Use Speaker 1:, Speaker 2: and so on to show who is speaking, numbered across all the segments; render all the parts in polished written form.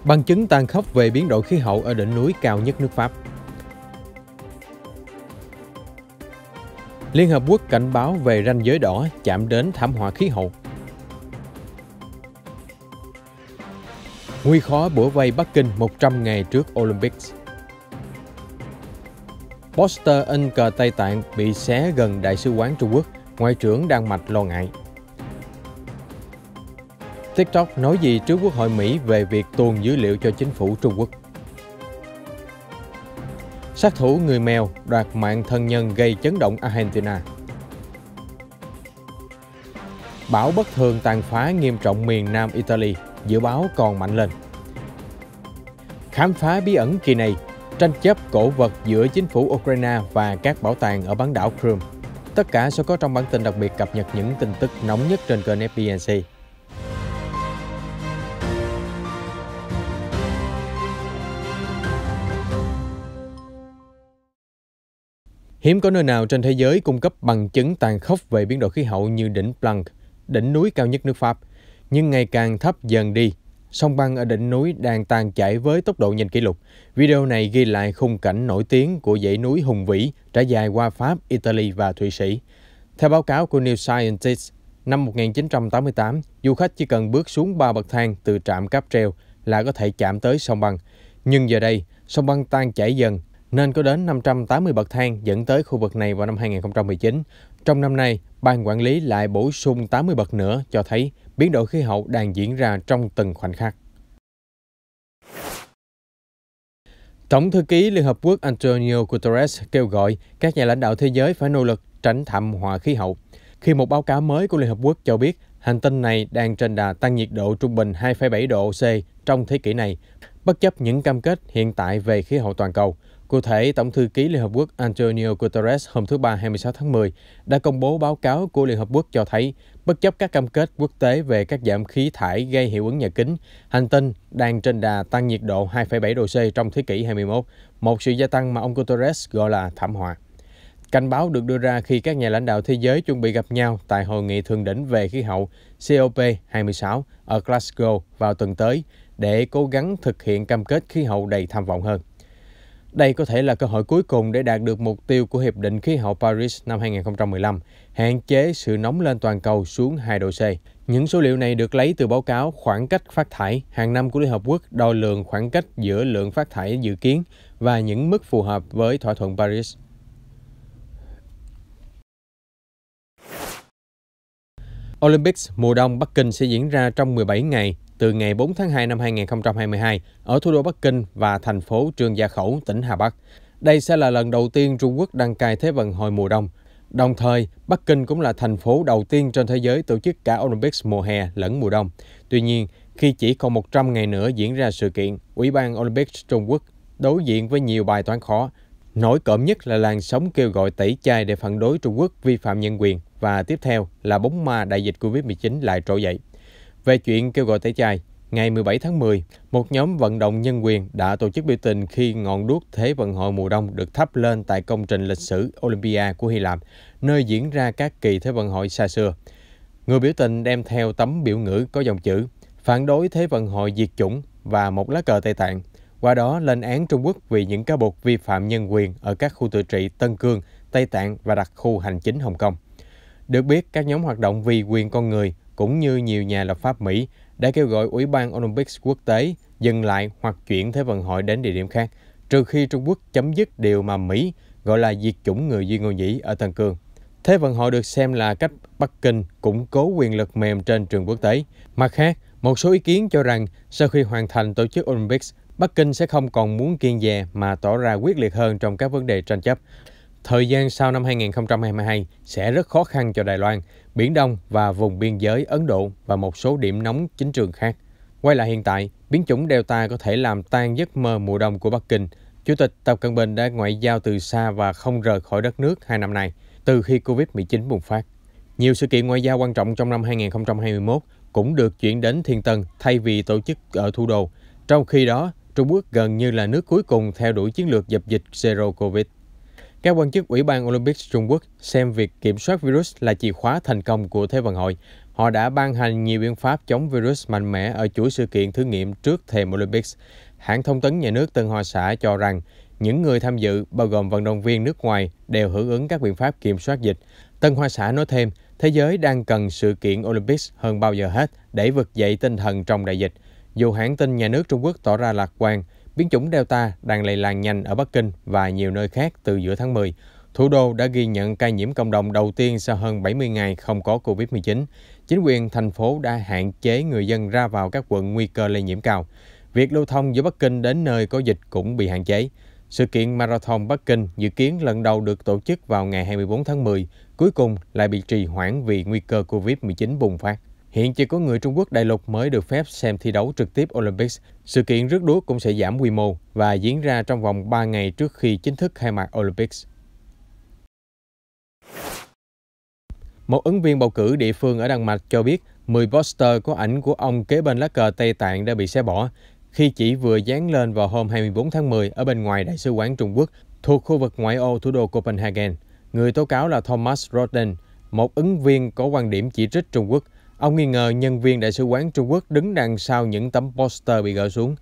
Speaker 1: Bằng chứng tàn khốc về biến đổi khí hậu ở đỉnh núi cao nhất nước Pháp. Liên Hợp Quốc cảnh báo về ranh giới đỏ chạm đến thảm họa khí hậu. Nguy khó bủa vây Bắc Kinh 100 ngày trước Olympics. Poster in cờ Tây Tạng bị xé gần Đại sứ quán Trung Quốc, Ngoại trưởng Đan Mạch lo ngại. TikTok nói gì trước Quốc hội Mỹ về việc tuồn dữ liệu cho chính phủ Trung Quốc. Sát thủ người mèo đoạt mạng thân nhân gây chấn động Argentina. Bão bất thường tàn phá nghiêm trọng miền Nam Italy, dự báo còn mạnh lên. Khám phá bí ẩn kỳ này, tranh chấp cổ vật giữa chính phủ Ukraine và các bảo tàng ở bán đảo Crimea. Tất cả sẽ có trong bản tin đặc biệt cập nhật những tin tức nóng nhất trên kênh FBNC. Hiếm có nơi nào trên thế giới cung cấp bằng chứng tàn khốc về biến đổi khí hậu như đỉnh Blanc, đỉnh núi cao nhất nước Pháp. Nhưng ngày càng thấp dần đi, sông băng ở đỉnh núi đang tan chảy với tốc độ nhanh kỷ lục. Video này ghi lại khung cảnh nổi tiếng của dãy núi hùng vĩ trải dài qua Pháp, Italy và Thụy Sĩ. Theo báo cáo của New Scientist, năm 1988, du khách chỉ cần bước xuống 3 bậc thang từ trạm cáp treo là có thể chạm tới sông băng. Nhưng giờ đây, sông băng tan chảy dần, nên có đến 580 bậc thang dẫn tới khu vực này vào năm 2019. Trong năm nay, ban quản lý lại bổ sung 80 bậc nữa, cho thấy biến đổi khí hậu đang diễn ra trong từng khoảnh khắc. Tổng thư ký Liên Hợp Quốc Antonio Guterres kêu gọi các nhà lãnh đạo thế giới phải nỗ lực tránh thảm họa khí hậu, khi một báo cáo mới của Liên Hợp Quốc cho biết hành tinh này đang trên đà tăng nhiệt độ trung bình 2,7 độ C trong thế kỷ này, bất chấp những cam kết hiện tại về khí hậu toàn cầu. Cụ thể, Tổng thư ký Liên Hợp Quốc Antonio Guterres hôm thứ Ba 26 tháng 10 đã công bố báo cáo của Liên Hợp Quốc cho thấy, bất chấp các cam kết quốc tế về các giảm khí thải gây hiệu ứng nhà kính, hành tinh đang trên đà tăng nhiệt độ 2,7 độ C trong thế kỷ 21, một sự gia tăng mà ông Guterres gọi là thảm họa. Cảnh báo được đưa ra khi các nhà lãnh đạo thế giới chuẩn bị gặp nhau tại Hội nghị thượng đỉnh về khí hậu COP26 ở Glasgow vào tuần tới để cố gắng thực hiện cam kết khí hậu đầy tham vọng hơn. Đây có thể là cơ hội cuối cùng để đạt được mục tiêu của Hiệp định Khí hậu Paris năm 2015, hạn chế sự nóng lên toàn cầu xuống 2 độ C. Những số liệu này được lấy từ báo cáo khoảng cách phát thải hàng năm của Liên Hợp Quốc đo lường khoảng cách giữa lượng phát thải dự kiến và những mức phù hợp với thỏa thuận Paris. Olympics mùa đông Bắc Kinh sẽ diễn ra trong 17 ngày, từ ngày 4 tháng 2 năm 2022 ở thủ đô Bắc Kinh và thành phố Trương Gia Khẩu, tỉnh Hà Bắc. Đây sẽ là lần đầu tiên Trung Quốc đăng cai Thế vận hội mùa đông. Đồng thời, Bắc Kinh cũng là thành phố đầu tiên trên thế giới tổ chức cả Olympics mùa hè lẫn mùa đông. Tuy nhiên, khi chỉ còn 100 ngày nữa diễn ra sự kiện, Ủy ban Olympics Trung Quốc đối diện với nhiều bài toán khó. Nổi cộm nhất là làn sóng kêu gọi tẩy chay để phản đối Trung Quốc vi phạm nhân quyền, và tiếp theo là bóng ma đại dịch Covid-19 lại trỗi dậy. Về chuyện kêu gọi tẩy chay, ngày 17 tháng 10, một nhóm vận động nhân quyền đã tổ chức biểu tình khi ngọn đuốc Thế vận hội mùa đông được thắp lên tại công trình lịch sử Olympia của Hy Lạp, nơi diễn ra các kỳ Thế vận hội xa xưa. Người biểu tình đem theo tấm biểu ngữ có dòng chữ phản đối Thế vận hội diệt chủng và một lá cờ Tây Tạng, qua đó lên án Trung Quốc vì những cáo buộc vi phạm nhân quyền ở các khu tự trị Tân Cương, Tây Tạng và đặc khu hành chính Hồng Kông. Được biết, các nhóm hoạt động vì quyền con người cũng như nhiều nhà lập pháp Mỹ đã kêu gọi Ủy ban Olympics quốc tế dừng lại hoặc chuyển Thế vận hội đến địa điểm khác, trừ khi Trung Quốc chấm dứt điều mà Mỹ gọi là diệt chủng người Duy Ngô Nhĩ ở Tân Cương. Thế vận hội được xem là cách Bắc Kinh củng cố quyền lực mềm trên trường quốc tế. Mặt khác, một số ý kiến cho rằng sau khi hoàn thành tổ chức Olympics, Bắc Kinh sẽ không còn muốn kiêng dè mà tỏ ra quyết liệt hơn trong các vấn đề tranh chấp. Thời gian sau năm 2022 sẽ rất khó khăn cho Đài Loan, Biển Đông và vùng biên giới Ấn Độ và một số điểm nóng chính trường khác. Quay lại hiện tại, biến chủng Delta có thể làm tan giấc mơ mùa đông của Bắc Kinh. Chủ tịch Tập Cận Bình đã ngoại giao từ xa và không rời khỏi đất nước 2 năm nay, từ khi Covid-19 bùng phát. Nhiều sự kiện ngoại giao quan trọng trong năm 2021 cũng được chuyển đến Thiên Tân thay vì tổ chức ở thủ đô. Trong khi đó, Trung Quốc gần như là nước cuối cùng theo đuổi chiến lược dập dịch Zero Covid. Các quan chức Ủy ban Olympics Trung Quốc xem việc kiểm soát virus là chìa khóa thành công của Thế vận hội. Họ đã ban hành nhiều biện pháp chống virus mạnh mẽ ở chuỗi sự kiện thử nghiệm trước thềm Olympics. Hãng thông tấn nhà nước Tân Hoa Xã cho rằng những người tham dự, bao gồm vận động viên nước ngoài, đều hưởng ứng các biện pháp kiểm soát dịch. Tân Hoa Xã nói thêm, thế giới đang cần sự kiện Olympics hơn bao giờ hết để vực dậy tinh thần trong đại dịch. Dù hãng tin nhà nước Trung Quốc tỏ ra lạc quan, biến chủng Delta đang lây lan nhanh ở Bắc Kinh và nhiều nơi khác từ giữa tháng 10. Thủ đô đã ghi nhận ca nhiễm cộng đồng đầu tiên sau hơn 70 ngày không có Covid-19. Chính quyền thành phố đã hạn chế người dân ra vào các quận nguy cơ lây nhiễm cao. Việc lưu thông giữa Bắc Kinh đến nơi có dịch cũng bị hạn chế. Sự kiện Marathon Bắc Kinh dự kiến lần đầu được tổ chức vào ngày 24 tháng 10, cuối cùng lại bị trì hoãn vì nguy cơ Covid-19 bùng phát. Hiện chỉ có người Trung Quốc đại lục mới được phép xem thi đấu trực tiếp Olympics. Sự kiện rước đuốc cũng sẽ giảm quy mô và diễn ra trong vòng 3 ngày trước khi chính thức khai mạc Olympics. Một ứng viên bầu cử địa phương ở Đan Mạch cho biết 10 poster có ảnh của ông kế bên lá cờ Tây Tạng đã bị xé bỏ khi chỉ vừa dán lên vào hôm 24 tháng 10 ở bên ngoài Đại sứ quán Trung Quốc thuộc khu vực ngoại ô thủ đô Copenhagen. Người tố cáo là Thomas Roden, một ứng viên có quan điểm chỉ trích Trung Quốc. Ông nghi ngờ nhân viên Đại sứ quán Trung Quốc đứng đằng sau những tấm poster bị gỡ xuống.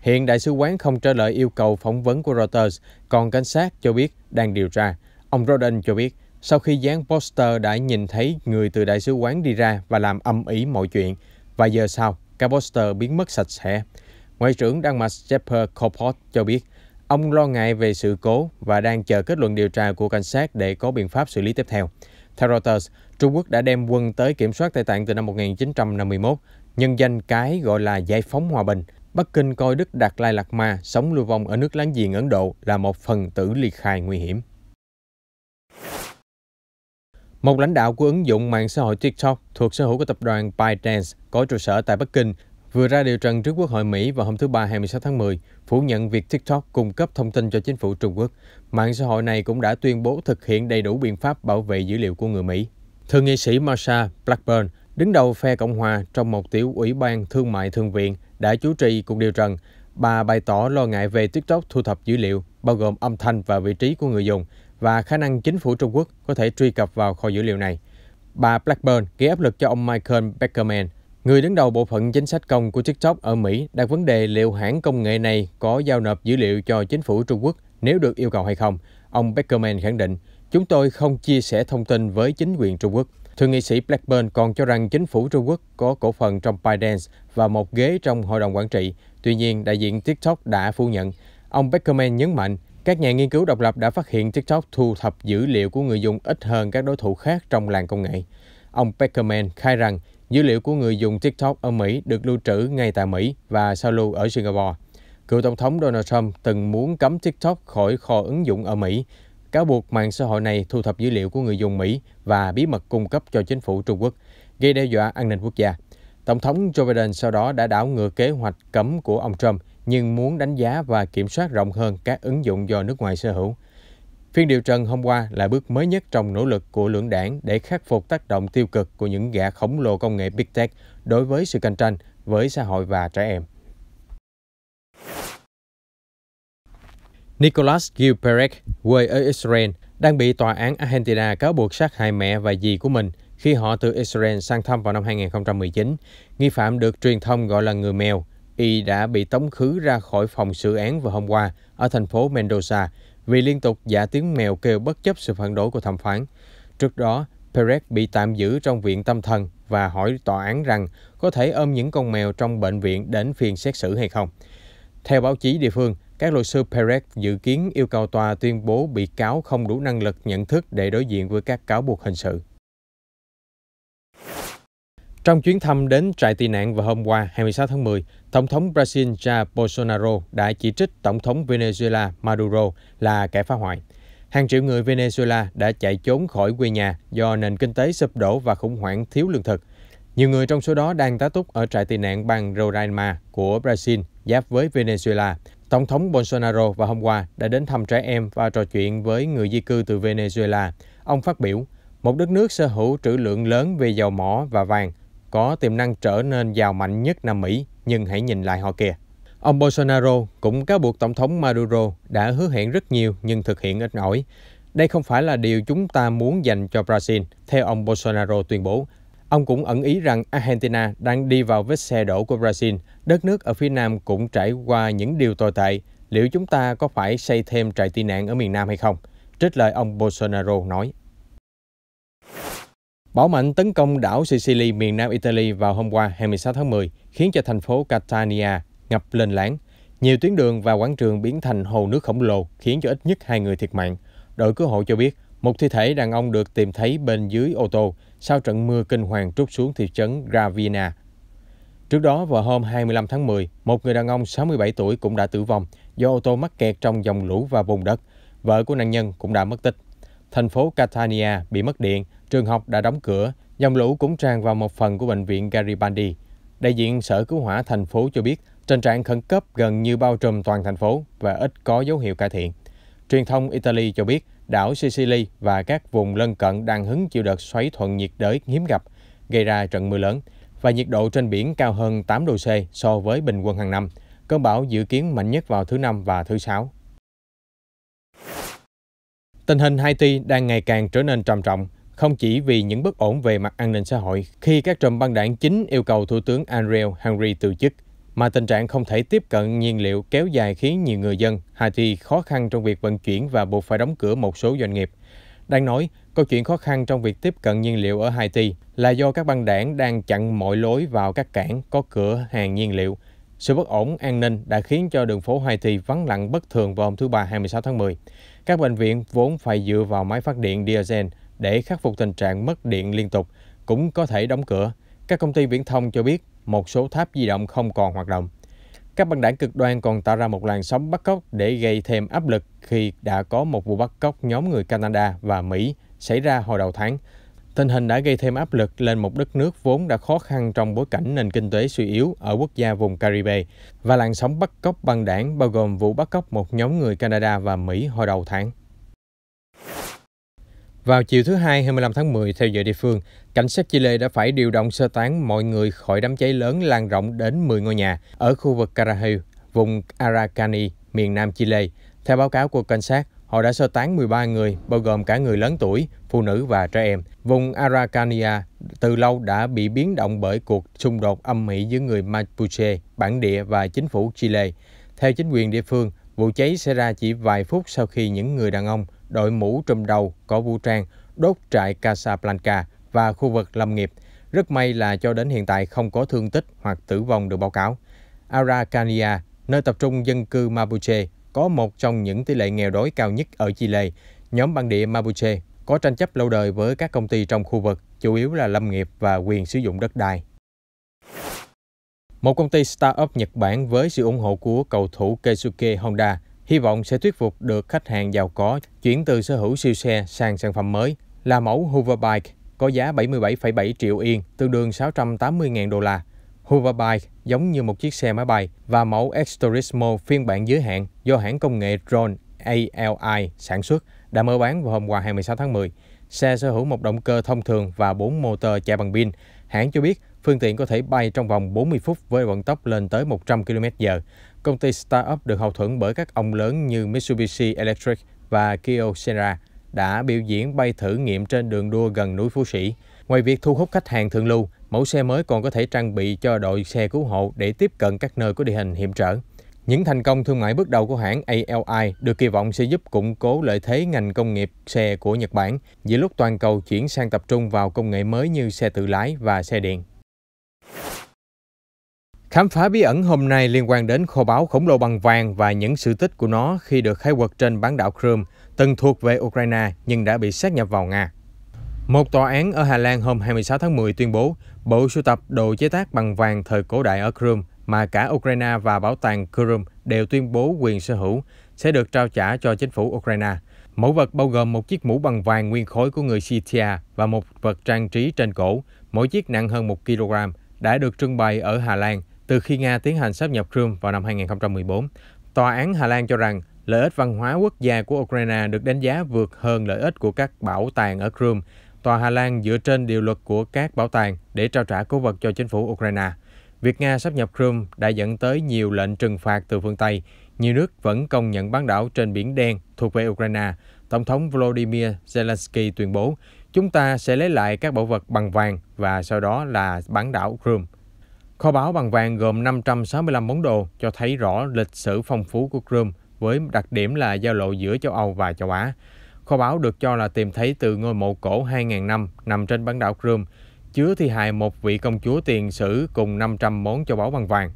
Speaker 1: Hiện Đại sứ quán không trả lời yêu cầu phỏng vấn của Reuters, còn cảnh sát cho biết đang điều tra. Ông Roden cho biết, sau khi dán poster đã nhìn thấy người từ Đại sứ quán đi ra và làm âm ỉ mọi chuyện. Vài giờ sau, các poster biến mất sạch sẽ. Ngoại trưởng Đan Mạch Jesper Kofod cho biết, ông lo ngại về sự cố và đang chờ kết luận điều tra của cảnh sát để có biện pháp xử lý tiếp theo. Theo Reuters, Trung Quốc đã đem quân tới kiểm soát Tây Tạng từ năm 1951, nhân danh cái gọi là giải phóng hòa bình. Bắc Kinh coi Đức Đạt Lai Lạt Ma sống lưu vong ở nước láng giềng Ấn Độ là một phần tử ly khai nguy hiểm. Một lãnh đạo của ứng dụng mạng xã hội TikTok thuộc sở hữu của tập đoàn ByteDance có trụ sở tại Bắc Kinh vừa ra điều trần trước Quốc hội Mỹ vào hôm thứ Ba 26 tháng 10, phủ nhận việc TikTok cung cấp thông tin cho chính phủ Trung Quốc. Mạng xã hội này cũng đã tuyên bố thực hiện đầy đủ biện pháp bảo vệ dữ liệu của người Mỹ. Thượng nghị sĩ Marsha Blackburn, đứng đầu phe Cộng hòa trong một tiểu ủy ban thương mại thượng viện, đã chủ trì cuộc điều trần. Bà bày tỏ lo ngại về TikTok thu thập dữ liệu, bao gồm âm thanh và vị trí của người dùng, và khả năng chính phủ Trung Quốc có thể truy cập vào kho dữ liệu này. Bà Blackburn gây áp lực cho ông Michael Beckerman, người đứng đầu bộ phận chính sách công của TikTok ở Mỹ, đặt vấn đề liệu hãng công nghệ này có giao nộp dữ liệu cho chính phủ Trung Quốc nếu được yêu cầu hay không. Ông Beckerman khẳng định, chúng tôi không chia sẻ thông tin với chính quyền Trung Quốc. Thượng nghị sĩ Blackburn còn cho rằng chính phủ Trung Quốc có cổ phần trong ByteDance và một ghế trong hội đồng quản trị. Tuy nhiên, đại diện TikTok đã phủ nhận. Ông Beckerman nhấn mạnh, các nhà nghiên cứu độc lập đã phát hiện TikTok thu thập dữ liệu của người dùng ít hơn các đối thủ khác trong làng công nghệ. Ông Beckerman khai rằng dữ liệu của người dùng TikTok ở Mỹ được lưu trữ ngay tại Mỹ và sao lưu ở Singapore. Cựu Tổng thống Donald Trump từng muốn cấm TikTok khỏi kho ứng dụng ở Mỹ, cáo buộc mạng xã hội này thu thập dữ liệu của người dùng Mỹ và bí mật cung cấp cho chính phủ Trung Quốc, gây đe dọa an ninh quốc gia. Tổng thống Joe Biden sau đó đã đảo ngược kế hoạch cấm của ông Trump, nhưng muốn đánh giá và kiểm soát rộng hơn các ứng dụng do nước ngoài sở hữu. Phiên điều trần hôm qua là bước mới nhất trong nỗ lực của lưỡng đảng để khắc phục tác động tiêu cực của những gã khổng lồ công nghệ Big Tech đối với sự cạnh tranh với xã hội và trẻ em. Nicolas Gil Perez, quê ở Israel, đang bị tòa án Argentina cáo buộc sát hại mẹ và dì của mình khi họ từ Israel sang thăm vào năm 2019. Nghi phạm được truyền thông gọi là người mèo. Y đã bị tống khứ ra khỏi phòng xử án vào hôm qua ở thành phố Mendoza vì liên tục giả tiếng mèo kêu bất chấp sự phản đối của thẩm phán. Trước đó, Perez bị tạm giữ trong viện tâm thần và hỏi tòa án rằng có thể ôm những con mèo trong bệnh viện đến phiên xét xử hay không. Theo báo chí địa phương, các luật sư Perez dự kiến yêu cầu tòa tuyên bố bị cáo không đủ năng lực nhận thức để đối diện với các cáo buộc hình sự. Trong chuyến thăm đến trại tị nạn vào hôm qua 26 tháng 10, Tổng thống Brazil Jair Bolsonaro đã chỉ trích Tổng thống Venezuela Maduro là kẻ phá hoại. Hàng triệu người Venezuela đã chạy trốn khỏi quê nhà do nền kinh tế sụp đổ và khủng hoảng thiếu lương thực. Nhiều người trong số đó đang tá túc ở trại tị nạn bang Roraima của Brazil, giáp với Venezuela. Tổng thống Bolsonaro vào hôm qua đã đến thăm trẻ em và trò chuyện với người di cư từ Venezuela. Ông phát biểu, một đất nước sở hữu trữ lượng lớn về dầu mỏ và vàng, có tiềm năng trở nên giàu mạnh nhất Nam Mỹ, nhưng hãy nhìn lại họ kìa. Ông Bolsonaro cũng cáo buộc Tổng thống Maduro đã hứa hẹn rất nhiều nhưng thực hiện ít ỏi. Đây không phải là điều chúng ta muốn dành cho Brazil, theo ông Bolsonaro tuyên bố. Ông cũng ẩn ý rằng Argentina đang đi vào vết xe đổ của Brazil. Đất nước ở phía Nam cũng trải qua những điều tồi tệ. Liệu chúng ta có phải xây thêm trại tị nạn ở miền Nam hay không? Trích lời ông Bolsonaro nói. Bão mạnh tấn công đảo Sicily miền Nam Italy vào hôm qua 26 tháng 10, khiến cho thành phố Catania ngập lên láng. Nhiều tuyến đường và quảng trường biến thành hồ nước khổng lồ, khiến cho ít nhất 2 người thiệt mạng. Đội cứu hộ cho biết, một thi thể đàn ông được tìm thấy bên dưới ô tô sau trận mưa kinh hoàng trút xuống thị trấn Gravina. Trước đó, vào hôm 25 tháng 10, một người đàn ông 67 tuổi cũng đã tử vong do ô tô mắc kẹt trong dòng lũ và bùn đất. Vợ của nạn nhân cũng đã mất tích. Thành phố Catania bị mất điện, trường học đã đóng cửa, dòng lũ cũng tràn vào một phần của bệnh viện Garibaldi. Đại diện Sở Cứu hỏa thành phố cho biết tình trạng khẩn cấp gần như bao trùm toàn thành phố và ít có dấu hiệu cải thiện. Truyền thông Italy cho biết đảo Sicily và các vùng lân cận đang hứng chịu đợt xoáy thuận nhiệt đới hiếm gặp, gây ra trận mưa lớn, và nhiệt độ trên biển cao hơn 8 độ C so với bình quân hàng năm. Cơn bão dự kiến mạnh nhất vào thứ Năm và thứ Sáu. Tình hình Haiti đang ngày càng trở nên trầm trọng, không chỉ vì những bất ổn về mặt an ninh xã hội khi các trùm băng đảng chính yêu cầu Thủ tướng Ariel Henry từ chức, mà tình trạng không thể tiếp cận nhiên liệu kéo dài khiến nhiều người dân Haiti khó khăn trong việc vận chuyển và buộc phải đóng cửa một số doanh nghiệp. Đang nói, câu chuyện khó khăn trong việc tiếp cận nhiên liệu ở Haiti là do các băng đảng đang chặn mọi lối vào các cảng có cửa hàng nhiên liệu. Sự bất ổn an ninh đã khiến cho đường phố Haiti vắng lặng bất thường vào hôm thứ Ba 26 tháng 10. Các bệnh viện vốn phải dựa vào máy phát điện diesel để khắc phục tình trạng mất điện liên tục cũng có thể đóng cửa. Các công ty viễn thông cho biết một số tháp di động không còn hoạt động. Các băng đảng cực đoan còn tạo ra một làn sóng bắt cóc để gây thêm áp lực khi đã có một vụ bắt cóc nhóm người Canada và Mỹ xảy ra hồi đầu tháng. Tình hình đã gây thêm áp lực lên một đất nước vốn đã khó khăn trong bối cảnh nền kinh tế suy yếu ở quốc gia vùng Caribe, và làn sóng bắt cóc băng đảng bao gồm vụ bắt cóc một nhóm người Canada và Mỹ hồi đầu tháng. Vào chiều thứ Hai 25 tháng 10 theo giờ địa phương, cảnh sát Chile đã phải điều động sơ tán mọi người khỏi đám cháy lớn lan rộng đến 10 ngôi nhà ở khu vực Carajal, vùng Araucani, miền nam Chile. Theo báo cáo của cảnh sát, họ đã sơ tán 13 người, bao gồm cả người lớn tuổi, phụ nữ và trẻ em. Vùng Araucania từ lâu đã bị biến động bởi cuộc xung đột âm ỉ giữa người Mapuche, bản địa và chính phủ Chile. Theo chính quyền địa phương, vụ cháy xảy ra chỉ vài phút sau khi những người đàn ông đội mũ trùm đầu có vũ trang đốt trại Casablanca và khu vực lâm nghiệp. Rất may là cho đến hiện tại không có thương tích hoặc tử vong được báo cáo. Araucania, nơi tập trung dân cư Mapuche, có một trong những tỷ lệ nghèo đói cao nhất ở Chile. Nhóm bản địa Mapuche có tranh chấp lâu đời với các công ty trong khu vực, chủ yếu là lâm nghiệp và quyền sử dụng đất đai. Một công ty startup Nhật Bản với sự ủng hộ của cầu thủ Keisuke Honda hy vọng sẽ thuyết phục được khách hàng giàu có chuyển từ sở hữu siêu xe sang sản phẩm mới là mẫu Hoverbike có giá 77,7 triệu Yên, tương đương 680.000 đô la. Hoverbike giống như một chiếc xe máy bay và mẫu X-Turismo phiên bản giới hạn do hãng công nghệ drone ALI sản xuất đã mở bán vào hôm qua 26 tháng 10. Xe sở hữu một động cơ thông thường và 4 motor chạy bằng pin. Hãng cho biết phương tiện có thể bay trong vòng 40 phút với vận tốc lên tới 100 km/h. Công ty startup được hậu thuẫn bởi các ông lớn như Mitsubishi Electric và Kyocera đã biểu diễn bay thử nghiệm trên đường đua gần núi Phú Sĩ. Ngoài việc thu hút khách hàng thượng lưu, mẫu xe mới còn có thể trang bị cho đội xe cứu hộ để tiếp cận các nơi có địa hình hiểm trở. Những thành công thương mại bước đầu của hãng ALI được kỳ vọng sẽ giúp củng cố lợi thế ngành công nghiệp xe của Nhật Bản, giữa lúc toàn cầu chuyển sang tập trung vào công nghệ mới như xe tự lái và xe điện. Khám phá bí ẩn hôm nay liên quan đến kho báu khổng lồ bằng vàng và những sự tích của nó khi được khai quật trên bán đảo Crimea, từng thuộc về Ukraine nhưng đã bị sáp nhập vào Nga. Một tòa án ở Hà Lan hôm 26 tháng 10 tuyên bố bộ sưu tập đồ chế tác bằng vàng thời cổ đại ở Crimea mà cả Ukraine và bảo tàng Crimea đều tuyên bố quyền sở hữu sẽ được trao trả cho chính phủ Ukraine. Mẫu vật bao gồm một chiếc mũ bằng vàng nguyên khối của người Scythia và một vật trang trí trên cổ, mỗi chiếc nặng hơn 1 kg, đã được trưng bày ở Hà Lan từ khi Nga tiến hành sáp nhập Crimea vào năm 2014. Tòa án Hà Lan cho rằng lợi ích văn hóa quốc gia của Ukraine được đánh giá vượt hơn lợi ích của các bảo tàng ở Crimea. Tòa Hà Lan dựa trên điều luật của các bảo tàng để trao trả cổ vật cho chính phủ Ukraine. Việc Nga sáp nhập Crimea đã dẫn tới nhiều lệnh trừng phạt từ phương Tây. Nhiều nước vẫn công nhận bán đảo trên Biển Đen thuộc về Ukraine. Tổng thống Volodymyr Zelensky tuyên bố, chúng ta sẽ lấy lại các bảo vật bằng vàng và sau đó là bán đảo Crimea. Kho báu bằng vàng gồm 565 món đồ cho thấy rõ lịch sử phong phú của Crimea với đặc điểm là giao lộ giữa châu Âu và châu Á. Kho báu được cho là tìm thấy từ ngôi mộ cổ 2.000 năm nằm trên bán đảo Crimea, chứa thi hài một vị công chúa tiền sử cùng 500 món châu báu bằng vàng.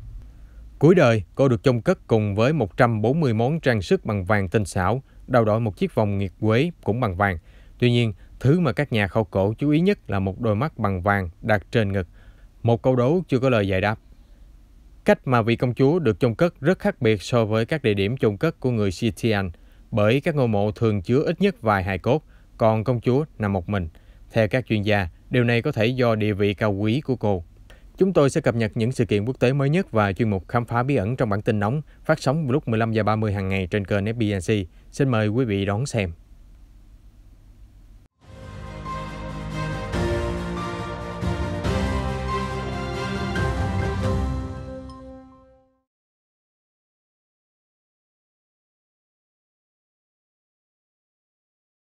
Speaker 1: Cuối đời, cô được chôn cất cùng với 140 món trang sức bằng vàng tinh xảo, đầu đội một chiếc vòng nguyệt quế cũng bằng vàng. Tuy nhiên, thứ mà các nhà khảo cổ chú ý nhất là một đôi mắt bằng vàng đặt trên ngực. Một câu đố chưa có lời giải đáp. Cách mà vị công chúa được chôn cất rất khác biệt so với các địa điểm chôn cất của người Scythian, bởi các ngôi mộ thường chứa ít nhất vài hài cốt, còn công chúa nằm một mình. Theo các chuyên gia, điều này có thể do địa vị cao quý của cô. Chúng tôi sẽ cập nhật những sự kiện quốc tế mới nhất và chuyên mục khám phá bí ẩn trong bản tin nóng phát sóng vào lúc 15:30 hàng ngày trên kênh FBNC. Xin mời quý vị đón xem.